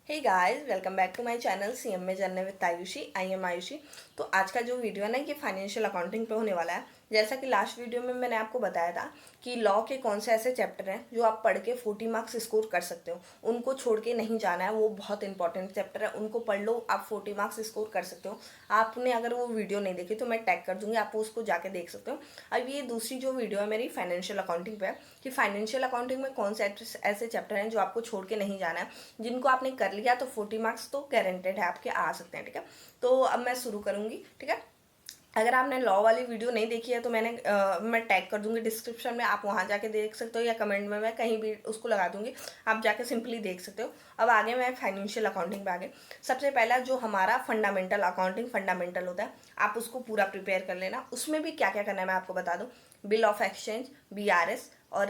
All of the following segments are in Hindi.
Hey guys, welcome back to my channel सीएम में जानने with Ayushi. I am Ayushi. तो आज का जो वीडियो है ना, ये फाइनेंशियल अकाउंटिंग पे होने वाला है। जैसा कि लास्ट वीडियो में मैंने आपको बताया था कि लॉ के कौन से ऐसे चैप्टर हैं जो आप पढ़ के 40 मार्क्स स्कोर कर सकते हो, उनको छोड़ के नहीं जाना है। वो बहुत इंपॉर्टेंट चैप्टर है, उनको पढ़ लो, आप 40 मार्क्स स्कोर कर सकते हो। आपने अगर वो वीडियो नहीं देखी तो मैं टैग कर दूंगी, आप उसको जाके देख सकते हो। अब ये दूसरी जो वीडियो है मेरी फाइनेंशियल अकाउंटिंग पे है कि फाइनेंशियल अकाउंटिंग में कौन से ऐसे चैप्टर हैं जो आपको छोड़ के नहीं जाना है। जिनको आपने कर लिया तो 40 मार्क्स तो गारंटेड है आपके आ सकते हैं। ठीक है, तो अब मैं शुरू करूंगी। ठीक है, अगर आपने लॉ वाली वीडियो नहीं देखी है तो मैं टैग कर दूंगी डिस्क्रिप्शन में, आप वहां जाके देख सकते हो, या कमेंट में मैं कहीं भी उसको लगा दूंगी, आप जाके सिंपली देख सकते हो। अब आगे मैं फाइनेंशियल अकाउंटिंग पे आगे। सबसे पहला जो हमारा फंडामेंटल अकाउंटिंग फंडामेंटल होता है, आप उसको पूरा प्रिपेयर कर लेना। उसमें भी क्या क्या करना है मैं आपको बता दूं। बिल ऑफ एक्सचेंज, बीआरएस और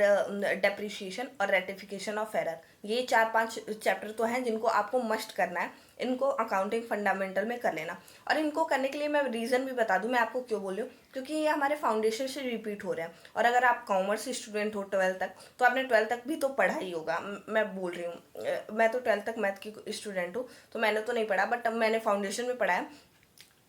डेप्रिशिएशन और रेटिफिकेशन ऑफ एरर, ये 4-5 चैप्टर तो हैं जिनको आपको मस्ट करना है। इनको अकाउंटिंग फंडामेंटल में कर लेना। और इनको करने के लिए मैं रीज़न भी बता दूं, मैं आपको क्यों बोल रही हूँ, क्योंकि ये हमारे फाउंडेशन से रिपीट हो रहे हैं। और अगर आप कॉमर्स स्टूडेंट हो 12th तक, तो आपने 12th तक भी तो पढ़ा ही होगा। मैं बोल रही हूँ, मैं तो 12th तक मैथ की स्टूडेंट हूँ, तो मैंने तो नहीं पढ़ा, बट मैंने फाउंडेशन में पढ़ा है।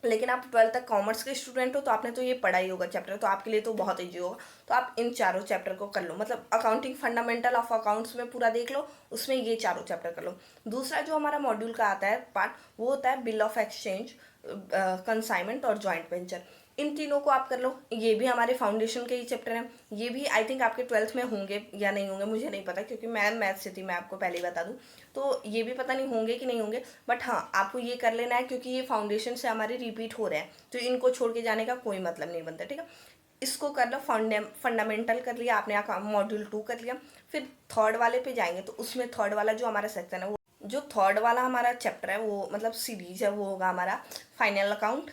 लेकिन आप 12th तक कॉमर्स के स्टूडेंट हो तो आपने तो ये पढ़ा ही होगा चैप्टर, तो आपके लिए तो बहुत ईजी होगा। तो आप इन चारों चैप्टर को कर लो, मतलब अकाउंटिंग फंडामेंटल ऑफ अकाउंट्स में पूरा देख लो, उसमें ये चारों चैप्टर कर लो। दूसरा जो हमारा मॉड्यूल का आता है पार्ट, वो होता है बिल ऑफ एक्सचेंज, कंसाइनमेंट और जॉइंट वेंचर। इन तीनों को आप कर लो, ये भी हमारे फाउंडेशन के ही चैप्टर हैं। ये भी आई थिंक आपके 12th में होंगे या नहीं होंगे मुझे नहीं पता, क्योंकि मैं मैथ से थी, मैं आपको पहले ही बता दूं। तो ये भी पता नहीं होंगे कि नहीं होंगे, बट हाँ आपको ये कर लेना है, क्योंकि ये फाउंडेशन से हमारे रिपीट हो रहे हैं, तो इनको छोड़ के जाने का कोई मतलब नहीं बनता। ठीक है, इसको कर लो। फंडामेंटल कर लिया आपने, मॉड्यूल 2 कर लिया। फिर थर्ड वाले पे जाएंगे, तो उसमें थर्ड वाला जो हमारा सेक्शन है, वो जो थर्ड वाला हमारा चैप्टर है, वो मतलब सीरीज है, वो होगा हमारा फाइनल अकाउंट,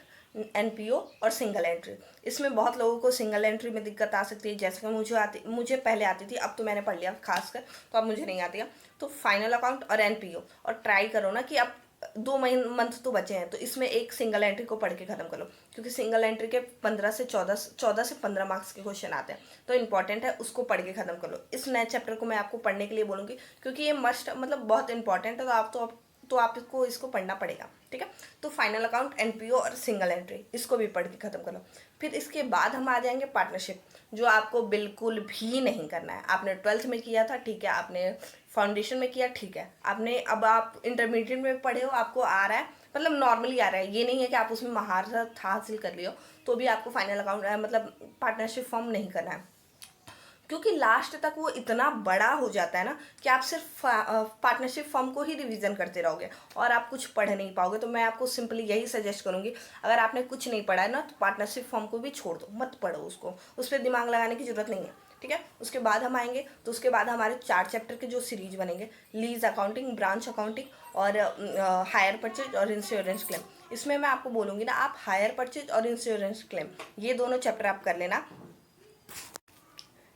एनपीओ और सिंगल एंट्री। इसमें बहुत लोगों को सिंगल एंट्री में दिक्कत आ सकती है, जैसे कि मुझे पहले आती थी, अब तो मैंने पढ़ लिया खासकर, तो अब मुझे नहीं आती है। तो फाइनल अकाउंट और एनपीओ, और ट्राई करो ना कि अब 2 मंथ तो बचे हैं, तो इसमें एक सिंगल एंट्री को पढ़ के खत्म करो, क्योंकि सिंगल एंट्री के 14 से 15 मार्क्स के क्वेश्चन आते हैं, तो इंपॉर्टेंट है, उसको पढ़ के खत्म कर लो। इस नए चैप्टर को मैं आपको पढ़ने के लिए बोलूँगी, क्योंकि ये मस्ट मतलब बहुत इंपॉर्टेंट है, तो आपको इसको पढ़ना पड़ेगा। ठीक है, तो फाइनल अकाउंट, एनपीओ और सिंगल एंट्री, इसको भी पढ़ के खत्म करो। फिर इसके बाद हम आ जाएंगे पार्टनरशिप, जो आपको बिल्कुल भी नहीं करना है। आपने 12th में किया था, ठीक है, आपने फाउंडेशन में किया, ठीक है, आपने अब आप इंटरमीडिएट में पढ़े हो, आपको आ रहा है, मतलब नॉर्मली आ रहा है, ये नहीं है कि आप उसमें महारत हासिल कर लियो, तो भी आपको फाइनल अकाउंट मतलब पार्टनरशिप फॉर्म नहीं करना है। क्योंकि लास्ट तक वो इतना बड़ा हो जाता है ना कि आप सिर्फ पार्टनरशिप फॉर्म को ही रिवीजन करते रहोगे और आप कुछ पढ़ नहीं पाओगे। तो मैं आपको सिंपली यही सजेस्ट करूंगी, अगर आपने कुछ नहीं पढ़ा है ना, तो पार्टनरशिप फॉर्म को भी छोड़ दो, मत पढ़ो उसको, उस पर दिमाग लगाने की जरूरत नहीं है। ठीक है, उसके बाद हम आएंगे, तो उसके बाद हमारे 4 चैप्टर के जो सीरीज बनेंगे, लीज अकाउंटिंग, ब्रांच अकाउंटिंग और हायर परचेज और इंश्योरेंस क्लेम। इसमें मैं आपको बोलूँगी ना, आप हायर परचेज और इंश्योरेंस क्लेम, ये दोनों चैप्टर आप कर लेना।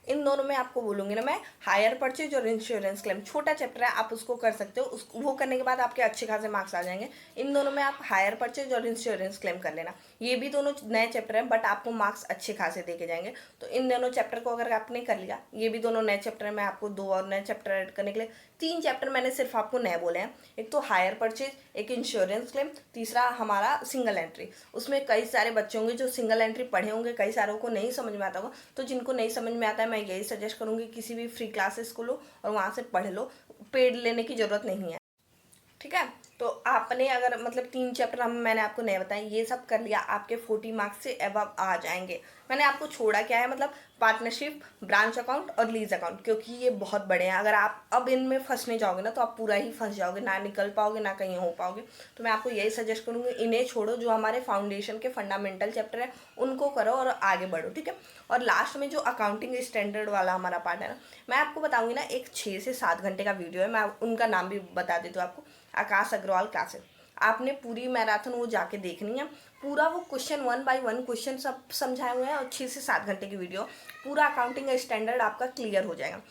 इन दोनों में आपको बोलूंगी ना मैं, हायर परचेज और इंश्योरेंस क्लेम, छोटा चैप्टर है, आप उसको कर सकते हो, वो करने के बाद आपके अच्छे खासे मार्क्स आ जाएंगे। इन दोनों में आप हायर परचेज और इंश्योरेंस क्लेम कर लेना। ये भी दोनों नए चैप्टर हैं, बट आपको मार्क्स अच्छे खासे दे के जाएंगे। तो इन दोनों चैप्टर को अगर आपने कर लिया, ये भी दोनों नए चैप्टर है, मैं आपको 2 और नए चैप्टर ऐड करने के लिए 3 चैप्टर मैंने सिर्फ आपको नए बोले हैं। एक तो हायर परचेज, एक इंश्योरेंस क्लेम, तीसरा हमारा सिंगल एंट्री। उसमें कई सारे बच्चे होंगे जो सिंगल एंट्री पढ़े होंगे, कई सारों को नहीं समझ में आता होगा, तो जिनको नहीं समझ में आता है, मैं यही सजेस्ट करूंगी, किसी भी फ्री क्लासेस को लो और वहां से पढ़ लो, पेड लेने की जरूरत नहीं है। ठीक है, तो आपने अगर मतलब 3 चैप्टर हम मैंने आपको नहीं बताए, ये सब कर लिया, आपके 40 मार्क्स से अबव आ जाएंगे। मैंने आपको छोड़ा क्या है, मतलब पार्टनरशिप, ब्रांच अकाउंट और लीज अकाउंट, क्योंकि ये बहुत बड़े हैं। अगर आप अब इनमें फंसने जाओगे ना, तो आप पूरा ही फंस जाओगे, ना निकल पाओगे, ना कहीं हो पाओगे। तो मैं आपको यही सजेस्ट करूंगी, इन्हें छोड़ो, जो हमारे फाउंडेशन के फंडामेंटल चैप्टर है उनको करो और आगे बढ़ो। ठीक है, और लास्ट में जो अकाउंटिंग स्टैंडर्ड वाला हमारा पार्ट है ना, मैं आपको बताऊंगी ना, एक 6 से 7 घंटे का वीडियो है, मैं उनका नाम भी बता देती हूँ आपको, आकाश अग्रवाल क्लासेस। आपने पूरी मैराथन वो जाके देखनी है, पूरा वो क्वेश्चन 1 बाय 1 क्वेश्चन सब समझाए हुए हैं, और 6 से 7 घंटे की वीडियो, पूरा अकाउंटिंग स्टैंडर्ड आपका क्लियर हो जाएगा।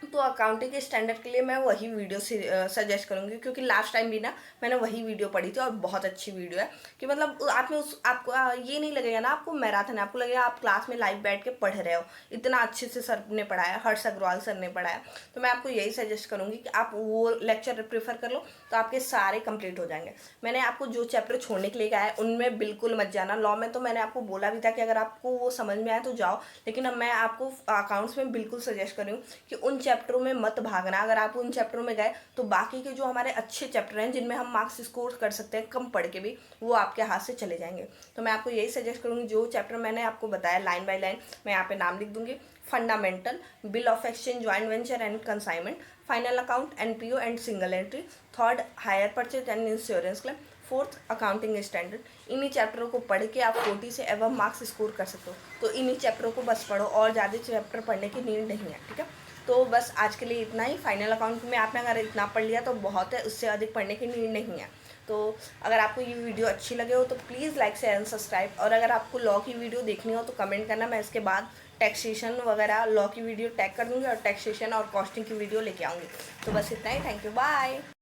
तो अकाउंटिंग के स्टैंडर्ड के लिए मैं वही वीडियो सजेस्ट करूंगी, क्योंकि लास्ट टाइम भी ना मैंने वही वीडियो पढ़ी थी और बहुत अच्छी वीडियो है कि मतलब आप में उस आपको ये नहीं लगेगा ना आपको मैराथन है, आपको लगेगा आप क्लास में लाइव बैठ के पढ़ रहे हो, इतना अच्छे से सर ने पढ़ाया, हर्ष अग्रवाल सर ने पढ़ाया। तो मैं आपको यही सजेस्ट करूंगी कि आप वो लेक्चर प्रेफर कर लो, तो आपके सारे कंप्लीट हो जाएंगे। मैंने आपको जो चैप्टर छोड़ने के लिए कहा है उनमें बिल्कुल मत जाना। लॉ में तो मैंने आपको बोला भी था कि अगर आपको वो समझ में आए तो जाओ, लेकिन अब मैं आपको अकाउंट्स में बिल्कुल सजेस्ट कर रही हूँ कि उन चैप्टरों में मत भागना। अगर आप उन चैप्टरों में गए तो बाकी के जो हमारे अच्छे चैप्टर हैं जिनमें हम मार्क्स स्कोर कर सकते हैं कम पढ़ के भी, वो आपके हाथ से चले जाएंगे। तो मैं आपको यही सजेस्ट करूँगी, जो चैप्टर मैंने आपको बताया लाइन बाय लाइन मैं यहाँ पे नाम लिख दूंगी। Fundamental, bill of exchange, joint venture and consignment, final account, NPO and single entry, third hire purchase and insurance claim, fourth accounting standard. इन्हीं चैप्टरों को पढ़ के आप 40 से एवं मार्क्स स्कोर कर सकते हो। तो इन्हीं चैप्टरों को बस पढ़ो और ज़्यादा चैप्टर पढ़ने की नीड नहीं है, ठीक है। तो बस आज के लिए इतना ही। फाइनल अकाउंट में आपने अगर इतना पढ़ लिया तो बहुत है, उससे अधिक पढ़ने की नीड नहीं है। तो अगर आपको ये वीडियो अच्छी लगे हो तो please like share and subscribe, और अगर आपको लॉ की वीडियो देखनी हो तो कमेंट करना, मैं इसके बाद टैक्सेशन वगैरह लॉ की वीडियो टैग कर दूँगी और टैक्सेशन और कॉस्टिंग की वीडियो लेके आऊँगी। तो बस इतना ही, थैंक यू, बाय।